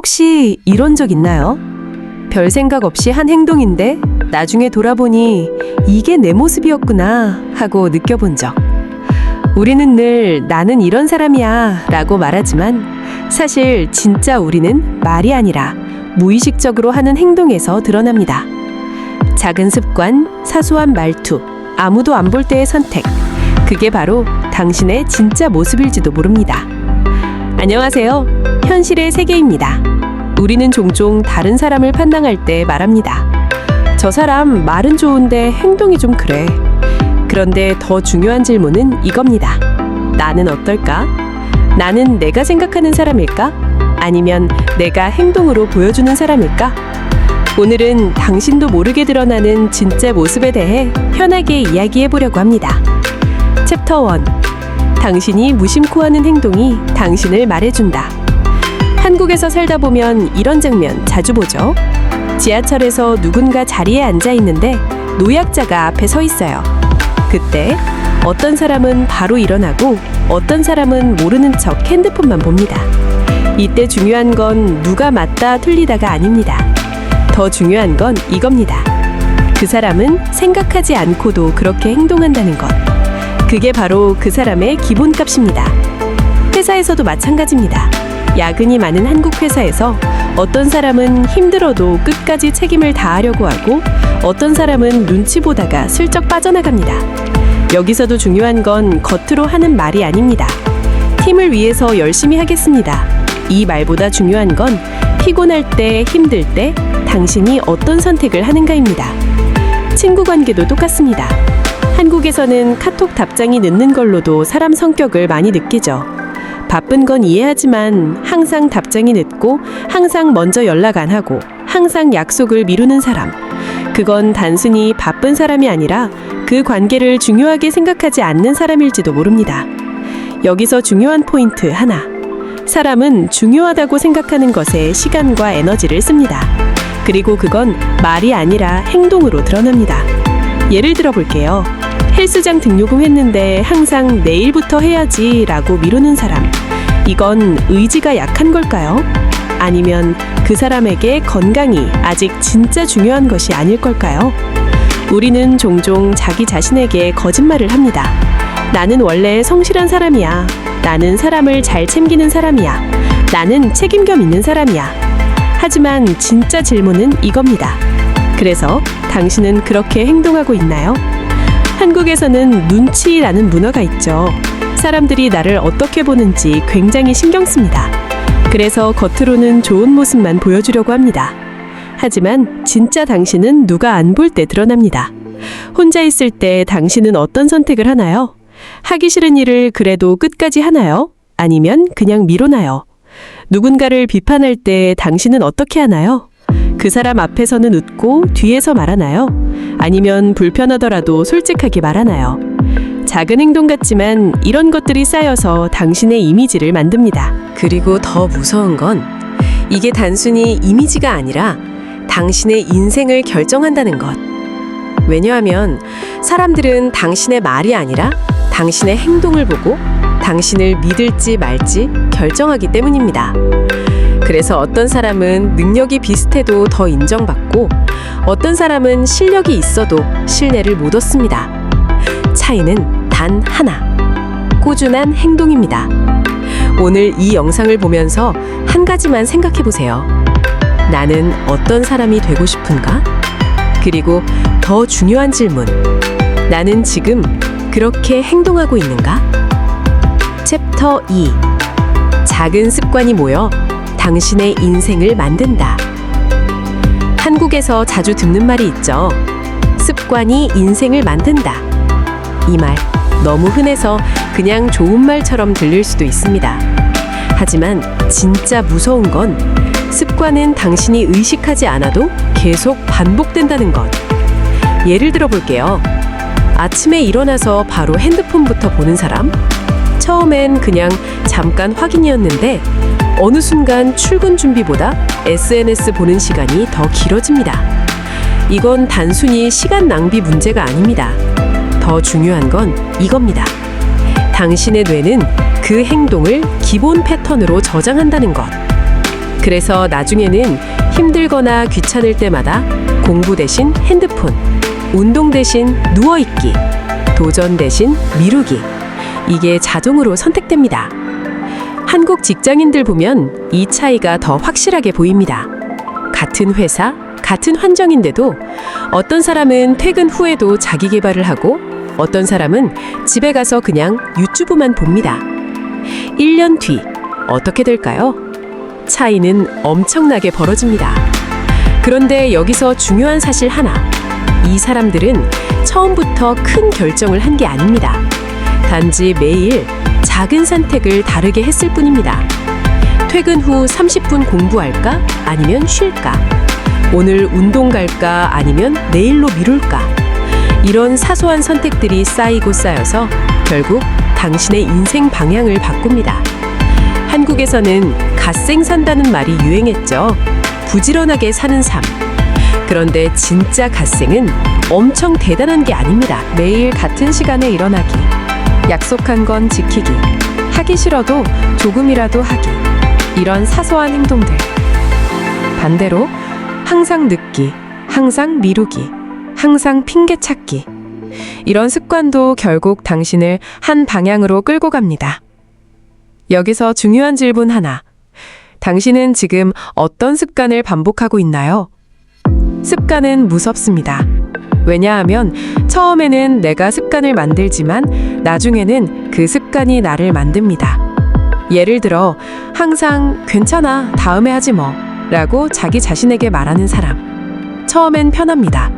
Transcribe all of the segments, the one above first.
혹시 이런 적 있나요? 별 생각 없이 한 행동인데 나중에 돌아보니 이게 내 모습이었구나 하고 느껴본 적. 우리는 늘 나는 이런 사람이야 라고 말하지만 사실 진짜 우리는 말이 아니라 무의식적으로 하는 행동에서 드러납니다. 작은 습관, 사소한 말투, 아무도 안 볼 때의 선택. 그게 바로 당신의 진짜 모습일지도 모릅니다. 안녕하세요. 현실의 세계입니다. 우리는 종종 다른 사람을 판단할 때 말합니다. 저 사람 말은 좋은데 행동이 좀 그래. 그런데 더 중요한 질문은 이겁니다. 나는 어떨까? 나는 내가 생각하는 사람일까? 아니면 내가 행동으로 보여주는 사람일까? 오늘은 당신도 모르게 드러나는 진짜 모습에 대해 편하게 이야기해 보려고 합니다. 챕터 1. 당신이 무심코 하는 행동이 당신을 말해준다. 한국에서 살다 보면 이런 장면 자주 보죠. 지하철에서 누군가 자리에 앉아 있는데 노약자가 앞에 서 있어요. 그때 어떤 사람은 바로 일어나고 어떤 사람은 모르는 척 핸드폰만 봅니다. 이때 중요한 건 누가 맞다 틀리다가 아닙니다. 더 중요한 건 이겁니다. 그 사람은 생각하지 않고도 그렇게 행동한다는 것. 그게 바로 그 사람의 기본값입니다. 회사에서도 마찬가지입니다. 야근이 많은 한국 회사에서 어떤 사람은 힘들어도 끝까지 책임을 다하려고 하고 어떤 사람은 눈치 보다가 슬쩍 빠져나갑니다. 여기서도 중요한 건 겉으로 하는 말이 아닙니다. 팀을 위해서 열심히 하겠습니다. 이 말보다 중요한 건 피곤할 때, 힘들 때 당신이 어떤 선택을 하는가입니다. 친구 관계도 똑같습니다. 한국에서는 카톡 답장이 늦는 걸로도 사람 성격을 많이 느끼죠. 바쁜 건 이해하지만 항상 답장이 늦고 항상 먼저 연락 안 하고 항상 약속을 미루는 사람. 그건 단순히 바쁜 사람이 아니라 그 관계를 중요하게 생각하지 않는 사람일지도 모릅니다. 여기서 중요한 포인트 하나. 사람은 중요하다고 생각하는 것에 시간과 에너지를 씁니다. 그리고 그건 말이 아니라 행동으로 드러납니다. 예를 들어 볼게요. 헬스장 등록금 했는데 항상 내일부터 해야지 라고 미루는 사람. 이건 의지가 약한 걸까요? 아니면 그 사람에게 건강이 아직 진짜 중요한 것이 아닐 걸까요? 우리는 종종 자기 자신에게 거짓말을 합니다. 나는 원래 성실한 사람이야. 나는 사람을 잘 챙기는 사람이야. 나는 책임감 있는 사람이야. 하지만 진짜 질문은 이겁니다. 그래서 당신은 그렇게 행동하고 있나요? 한국에서는 눈치라는 문화가 있죠. 사람들이 나를 어떻게 보는지 굉장히 신경 씁니다. 그래서 겉으로는 좋은 모습만 보여주려고 합니다. 하지만 진짜 당신은 누가 안 볼 때 드러납니다. 혼자 있을 때 당신은 어떤 선택을 하나요? 하기 싫은 일을 그래도 끝까지 하나요? 아니면 그냥 미루나요? 누군가를 비판할 때 당신은 어떻게 하나요? 그 사람 앞에서는 웃고 뒤에서 말하나요? 아니면 불편하더라도 솔직하게 말하나요? 작은 행동 같지만 이런 것들이 쌓여서 당신의 이미지를 만듭니다. 그리고 더 무서운 건 이게 단순히 이미지가 아니라 당신의 인생을 결정한다는 것. 왜냐하면 사람들은 당신의 말이 아니라 당신의 행동을 보고 당신을 믿을지 말지 결정하기 때문입니다. 그래서 어떤 사람은 능력이 비슷해도 더 인정받고 어떤 사람은 실력이 있어도 신뢰를 못 얻습니다. 차이는 단 하나. 꾸준한 행동입니다. 오늘 이 영상을 보면서 한 가지만 생각해 보세요. 나는 어떤 사람이 되고 싶은가? 그리고 더 중요한 질문. 나는 지금 그렇게 행동하고 있는가? 챕터 2. 작은 습관이 모여 당신의 인생을 만든다. 한국에서 자주 듣는 말이 있죠. 습관이 인생을 만든다. 이 말 너무 흔해서 그냥 좋은 말처럼 들릴 수도 있습니다. 하지만 진짜 무서운 건 습관은 당신이 의식하지 않아도 계속 반복된다는 것. 예를 들어 볼게요. 아침에 일어나서 바로 핸드폰부터 보는 사람? 처음엔 그냥 잠깐 확인이었는데 어느 순간 출근 준비보다 SNS 보는 시간이 더 길어집니다. 이건 단순히 시간 낭비 문제가 아닙니다. 더 중요한 건 이겁니다. 당신의 뇌는 그 행동을 기본 패턴으로 저장한다는 것. 그래서 나중에는 힘들거나 귀찮을 때마다 공부 대신 핸드폰, 운동 대신 누워있기, 도전 대신 미루기. 이게 자동으로 선택됩니다. 한국 직장인들 보면 이 차이가 더 확실하게 보입니다. 같은 회사, 같은 환경인데도 어떤 사람은 퇴근 후에도 자기 개발을 하고 어떤 사람은 집에 가서 그냥 유튜브만 봅니다. 1년 뒤 어떻게 될까요? 차이는 엄청나게 벌어집니다. 그런데 여기서 중요한 사실 하나. 이 사람들은 처음부터 큰 결정을 한 게 아닙니다. 단지 매일 작은 선택을 다르게 했을 뿐입니다. 퇴근 후 30분 공부할까? 아니면 쉴까? 오늘 운동 갈까? 아니면 내일로 미룰까? 이런 사소한 선택들이 쌓이고 쌓여서 결국 당신의 인생 방향을 바꿉니다. 한국에서는 갓생 산다는 말이 유행했죠. 부지런하게 사는 삶. 그런데 진짜 갓생은 엄청 대단한 게 아닙니다. 매일 같은 시간에 일어나기. 약속한 건 지키기. 하기 싫어도 조금이라도 하기. 이런 사소한 행동들. 반대로 항상 늦기, 항상 미루기, 항상 핑계 찾기. 이런 습관도 결국 당신을 한 방향으로 끌고 갑니다. 여기서 중요한 질문 하나. 당신은 지금 어떤 습관을 반복하고 있나요? 습관은 무섭습니다. 왜냐하면 처음에는 내가 습관을 만들지만 나중에는 그 습관이 나를 만듭니다. 예를 들어 항상 괜찮아, 다음에 하지 뭐 라고 자기 자신에게 말하는 사람. 처음엔 편합니다.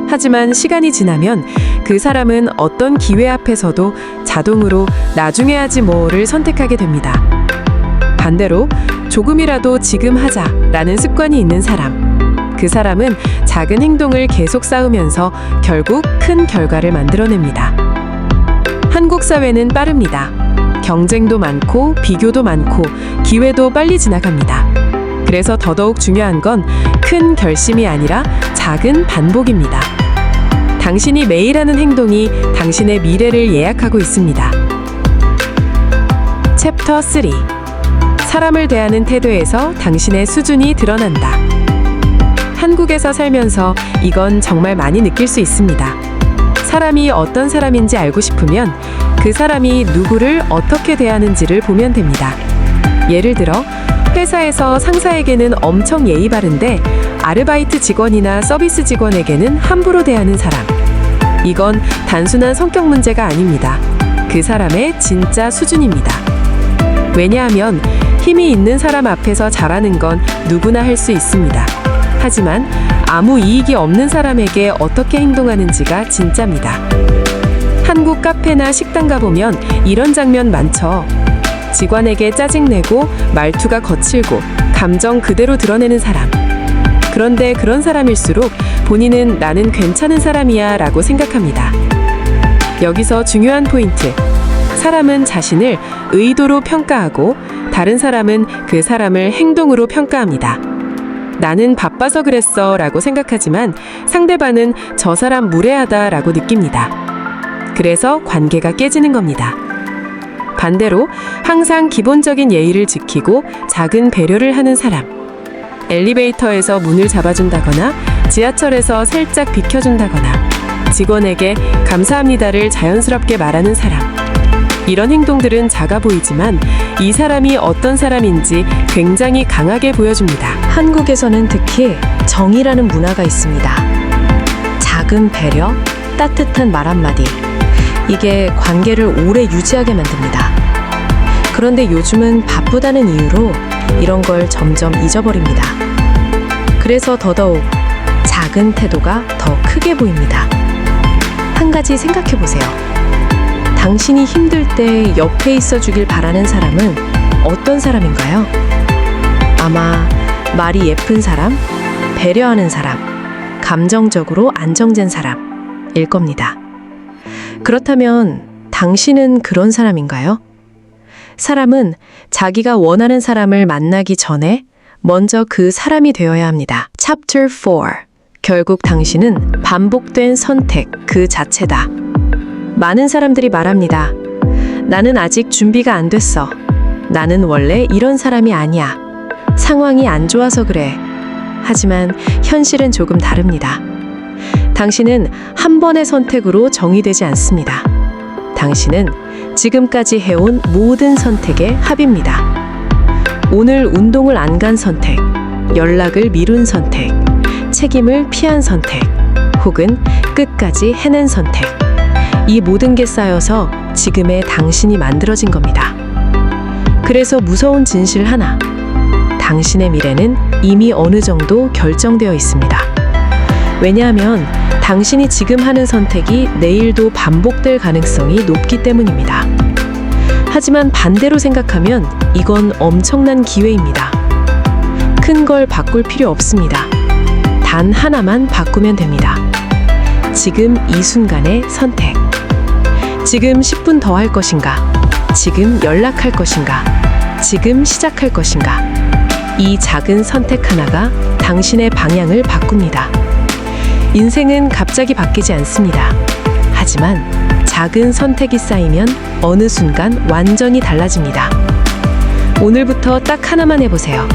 하지만 시간이 지나면 그 사람은 어떤 기회 앞에서도 자동으로 나중에 하지 뭐를 선택하게 됩니다. 반대로 조금이라도 지금 하자라는 습관이 있는 사람. 그 사람은 작은 행동을 계속 쌓으면서 결국 큰 결과를 만들어냅니다. 한국 사회는 빠릅니다. 경쟁도 많고 비교도 많고 기회도 빨리 지나갑니다. 그래서 더더욱 중요한 건 큰 결심이 아니라 작은 반복입니다. 당신이 매일 하는 행동이 당신의 미래를 예약하고 있습니다. 챕터 3. 사람을 대하는 태도에서 당신의 수준이 드러난다. 한국에서 살면서 이건 정말 많이 느낄 수 있습니다. 사람이 어떤 사람인지 알고 싶으면 그 사람이 누구를 어떻게 대하는지를 보면 됩니다. 예를 들어 회사에서 상사에게는 엄청 예의 바른데 아르바이트 직원이나 서비스 직원에게는 함부로 대하는 사람. 이건 단순한 성격 문제가 아닙니다. 그 사람의 진짜 수준입니다. 왜냐하면 힘이 있는 사람 앞에서 잘하는 건 누구나 할 수 있습니다. 하지만 아무 이익이 없는 사람에게 어떻게 행동하는지가 진짜입니다. 한국 카페나 식당 가보면 이런 장면 많죠. 직원에게 짜증내고 말투가 거칠고 감정 그대로 드러내는 사람. 그런데 그런 사람일수록 본인은 나는 괜찮은 사람이야 라고 생각합니다. 여기서 중요한 포인트. 사람은 자신을 의도로 평가하고 다른 사람은 그 사람을 행동으로 평가합니다. 나는 바빠서 그랬어 라고 생각하지만 상대방은 저 사람 무례하다 라고 느낍니다. 그래서 관계가 깨지는 겁니다. 반대로 항상 기본적인 예의를 지키고 작은 배려를 하는 사람. 엘리베이터에서 문을 잡아준다거나 지하철에서 살짝 비켜준다거나 직원에게 감사합니다를 자연스럽게 말하는 사람. 이런 행동들은 작아 보이지만 이 사람이 어떤 사람인지 굉장히 강하게 보여줍니다. 한국에서는 특히 정이라는 문화가 있습니다. 작은 배려, 따뜻한 말 한마디. 이게 관계를 오래 유지하게 만듭니다. 그런데 요즘은 바쁘다는 이유로 이런 걸 점점 잊어버립니다. 그래서 더더욱 작은 태도가 더 크게 보입니다. 한 가지 생각해 보세요. 당신이 힘들 때 옆에 있어 주길 바라는 사람은 어떤 사람인가요? 아마 말이 예쁜 사람, 배려하는 사람, 감정적으로 안정된 사람일 겁니다. 그렇다면 당신은 그런 사람인가요? 사람은 자기가 원하는 사람을 만나기 전에 먼저 그 사람이 되어야 합니다. Chapter 4. 결국 당신은 반복된 선택 그 자체다. 많은 사람들이 말합니다. 나는 아직 준비가 안 됐어. 나는 원래 이런 사람이 아니야. 상황이 안 좋아서 그래. 하지만 현실은 조금 다릅니다. 당신은 한 번의 선택으로 정의되지 않습니다. 당신은 지금까지 해온 모든 선택의 합입니다. 오늘 운동을 안 간 선택, 연락을 미룬 선택, 책임을 피한 선택, 혹은 끝까지 해낸 선택. 이 모든 게 쌓여서 지금의 당신이 만들어진 겁니다. 그래서 무서운 진실 하나. 당신의 미래는 이미 어느 정도 결정되어 있습니다. 왜냐하면 당신이 지금 하는 선택이 내일도 반복될 가능성이 높기 때문입니다. 하지만 반대로 생각하면 이건 엄청난 기회입니다. 큰 걸 바꿀 필요 없습니다. 단 하나만 바꾸면 됩니다. 지금 이 순간의 선택. 지금 10분 더 할 것인가? 지금 연락할 것인가? 지금 시작할 것인가? 이 작은 선택 하나가 당신의 방향을 바꿉니다. 인생은 갑자기 바뀌지 않습니다. 하지만 작은 선택이 쌓이면 어느 순간 완전히 달라집니다. 오늘부터 딱 하나만 해보세요.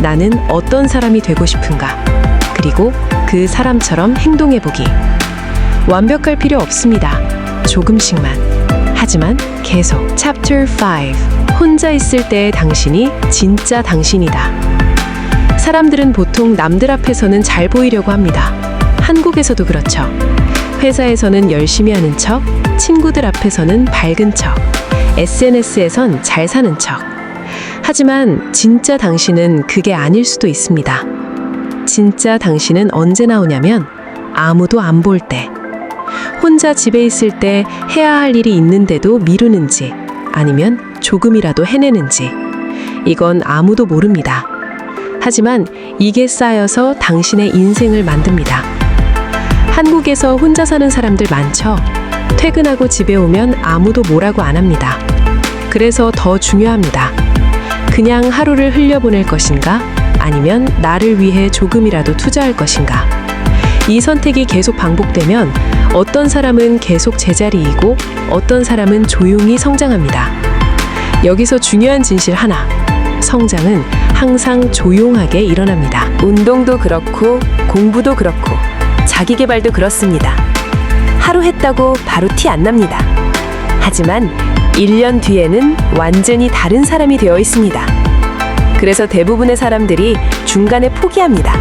나는 어떤 사람이 되고 싶은가? 그리고 그 사람처럼 행동해보기. 완벽할 필요 없습니다. 조금씩만. 하지만 계속. Chapter 5. 혼자 있을 때의 당신이 진짜 당신이다. 사람들은 보통 남들 앞에서는 잘 보이려고 합니다. 한국에서도 그렇죠. 회사에서는 열심히 하는 척, 친구들 앞에서는 밝은 척, SNS에선 잘 사는 척. 하지만 진짜 당신은 그게 아닐 수도 있습니다. 진짜 당신은 언제 나오냐면 아무도 안 볼 때. 혼자 집에 있을 때 해야 할 일이 있는데도 미루는지 아니면 조금이라도 해내는지 이건 아무도 모릅니다. 하지만 이게 쌓여서 당신의 인생을 만듭니다. 한국에서 혼자 사는 사람들 많죠? 퇴근하고 집에 오면 아무도 뭐라고 안 합니다. 그래서 더 중요합니다. 그냥 하루를 흘려보낼 것인가? 아니면 나를 위해 조금이라도 투자할 것인가? 이 선택이 계속 반복되면 어떤 사람은 계속 제자리이고 어떤 사람은 조용히 성장합니다. 여기서 중요한 진실 하나. 성장은 항상 조용하게 일어납니다. 운동도 그렇고 공부도 그렇고 자기 개발도 그렇습니다. 하루 했다고 바로 티 안 납니다. 하지만 1년 뒤에는 완전히 다른 사람이 되어 있습니다. 그래서 대부분의 사람들이 중간에 포기합니다.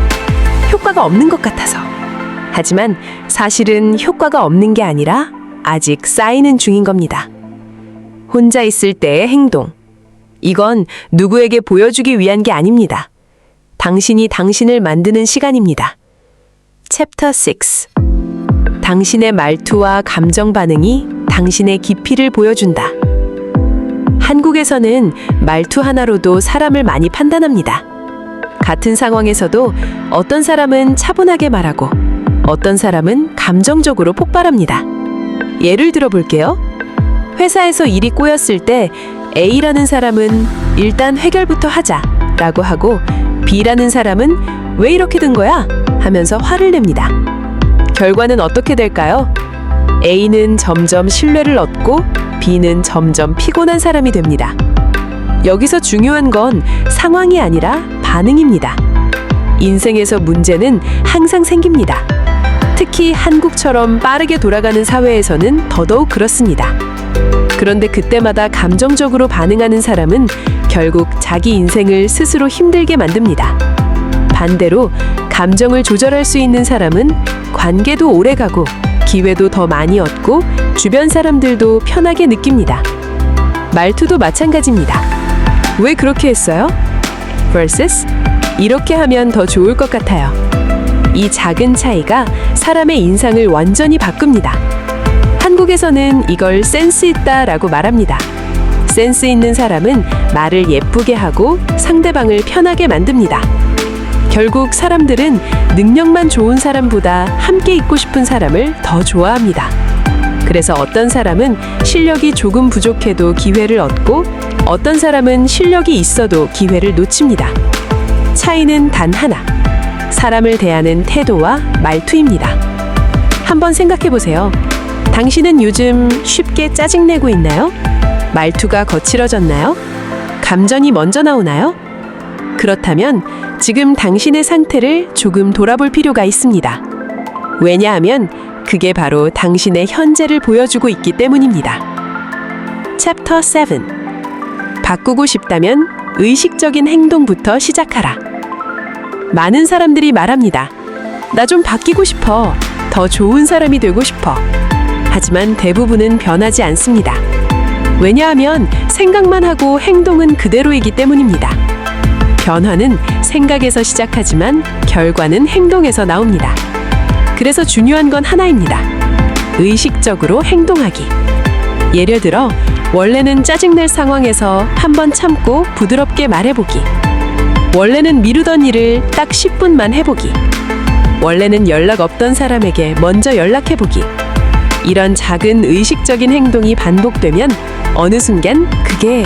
효과가 없는 것 같아서. 하지만 사실은 효과가 없는 게 아니라 아직 쌓이는 중인 겁니다. 혼자 있을 때의 행동. 이건 누구에게 보여주기 위한 게 아닙니다. 당신이 당신을 만드는 시간입니다. 챕터 6. 당신의 말투와 감정 반응이 당신의 깊이를 보여준다. 한국에서는 말투 하나로도 사람을 많이 판단합니다. 같은 상황에서도 어떤 사람은 차분하게 말하고 어떤 사람은 감정적으로 폭발합니다. 예를 들어 볼게요. 회사에서 일이 꼬였을 때 A라는 사람은 일단 해결부터 하자 라고 하고 B라는 사람은 왜 이렇게 된 거야? 하면서 화를 냅니다. 결과는 어떻게 될까요? A는 점점 신뢰를 얻고 B는 점점 피곤한 사람이 됩니다. 여기서 중요한 건 상황이 아니라 반응입니다. 인생에서 문제는 항상 생깁니다. 특히 한국처럼 빠르게 돌아가는 사회에서는 더더욱 그렇습니다. 그런데 그때마다 감정적으로 반응하는 사람은 결국 자기 인생을 스스로 힘들게 만듭니다. 반대로 감정을 조절할 수 있는 사람은 관계도 오래가고 기회도 더 많이 얻고 주변 사람들도 편하게 느낍니다. 말투도 마찬가지입니다. 왜 그렇게 했어요? vs 이렇게 하면 더 좋을 것 같아요. 이 작은 차이가 사람의 인상을 완전히 바꿉니다. 한국에서는 이걸 센스 있다라고 말합니다. 센스 있는 사람은 말을 예쁘게 하고 상대방을 편하게 만듭니다. 결국 사람들은 능력만 좋은 사람보다 함께 있고 싶은 사람을 더 좋아합니다. 그래서 어떤 사람은 실력이 조금 부족해도 기회를 얻고 어떤 사람은 실력이 있어도 기회를 놓칩니다. 차이는 단 하나. 사람을 대하는 태도와 말투입니다. 한번 생각해 보세요. 당신은 요즘 쉽게 짜증내고 있나요? 말투가 거칠어졌나요? 감정이 먼저 나오나요? 그렇다면 지금 당신의 상태를 조금 돌아볼 필요가 있습니다. 왜냐하면 그게 바로 당신의 현재를 보여주고 있기 때문입니다. 챕터 7. 바꾸고 싶다면 의식적인 행동부터 시작하라. 많은 사람들이 말합니다. 나 좀 바뀌고 싶어. 더 좋은 사람이 되고 싶어. 하지만 대부분은 변하지 않습니다. 왜냐하면 생각만 하고 행동은 그대로이기 때문입니다. 변화는 생각에서 시작하지만 결과는 행동에서 나옵니다. 그래서 중요한 건 하나입니다. 의식적으로 행동하기. 예를 들어, 원래는 짜증낼 상황에서 한번 참고 부드럽게 말해보기. 원래는 미루던 일을 딱 10분만 해보기. 원래는 연락 없던 사람에게 먼저 연락해보기. 이런 작은 의식적인 행동이 반복되면 어느 순간 그게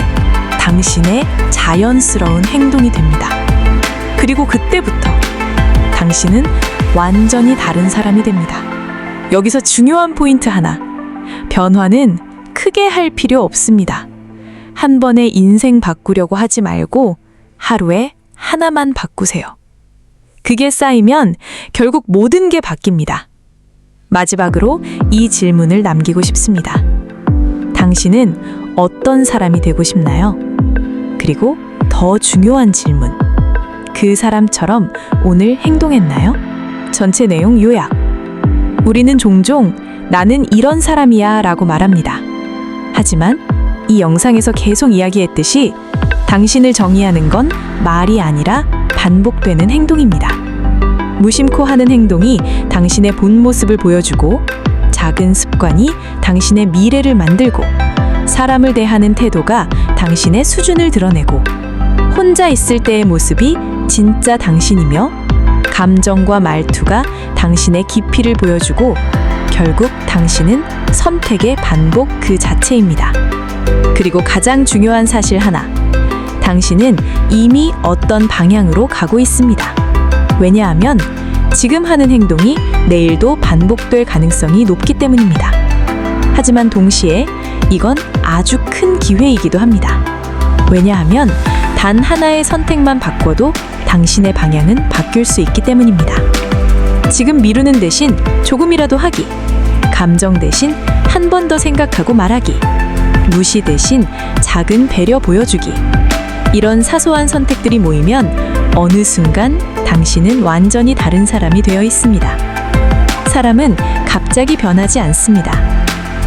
당신의 자연스러운 행동이 됩니다. 그리고 그때부터 당신은 완전히 다른 사람이 됩니다. 여기서 중요한 포인트 하나. 변화는 크게 할 필요 없습니다. 한 번에 인생 바꾸려고 하지 말고 하루에 하나만 바꾸세요. 그게 쌓이면 결국 모든 게 바뀝니다. 마지막으로 이 질문을 남기고 싶습니다. 당신은 어떤 사람이 되고 싶나요? 그리고 더 중요한 질문. 그 사람처럼 오늘 행동했나요? 전체 내용 요약. 우리는 종종 나는 이런 사람이야 라고 말합니다. 하지만 이 영상에서 계속 이야기했듯이 당신을 정의하는 건 말이 아니라 반복되는 행동입니다. 무심코 하는 행동이 당신의 본 모습을 보여주고 작은 습관이 당신의 미래를 만들고 사람을 대하는 태도가 당신의 수준을 드러내고 혼자 있을 때의 모습이 진짜 당신이며 감정과 말투가 당신의 깊이를 보여주고 결국 당신은 선택의 반복 그 자체입니다. 그리고 가장 중요한 사실 하나. 당신은 이미 어떤 방향으로 가고 있습니다. 왜냐하면 지금 하는 행동이 내일도 반복될 가능성이 높기 때문입니다. 하지만 동시에 이건 아주 큰 기회이기도 합니다. 왜냐하면 단 하나의 선택만 바꿔도 당신의 방향은 바뀔 수 있기 때문입니다. 지금 미루는 대신 조금이라도 하기, 감정 대신 한 번 더 생각하고 말하기, 무시 대신 작은 배려 보여주기. 이런 사소한 선택들이 모이면 어느 순간 당신은 완전히 다른 사람이 되어 있습니다. 사람은 갑자기 변하지 않습니다.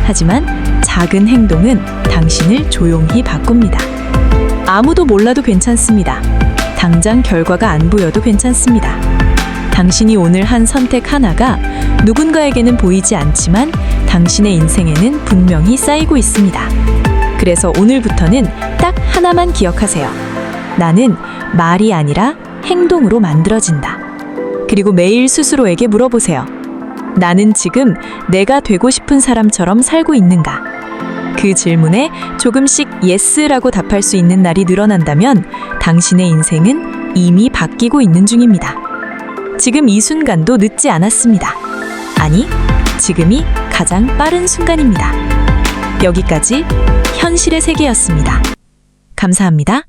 하지만 작은 행동은 당신을 조용히 바꿉니다. 아무도 몰라도 괜찮습니다. 당장 결과가 안 보여도 괜찮습니다. 당신이 오늘 한 선택 하나가 누군가에게는 보이지 않지만 당신의 인생에는 분명히 쌓이고 있습니다. 그래서 오늘부터는 딱 하나만 기억하세요. 나는 말이 아니라 행동으로 만들어진다. 그리고 매일 스스로에게 물어보세요. 나는 지금 내가 되고 싶은 사람처럼 살고 있는가? 그 질문에 조금씩 예스라고 답할 수 있는 날이 늘어난다면 당신의 인생은 이미 바뀌고 있는 중입니다. 지금 이 순간도 늦지 않았습니다. 아니, 지금이 가장 빠른 순간입니다. 여기까지 현실의 세계였습니다. 감사합니다.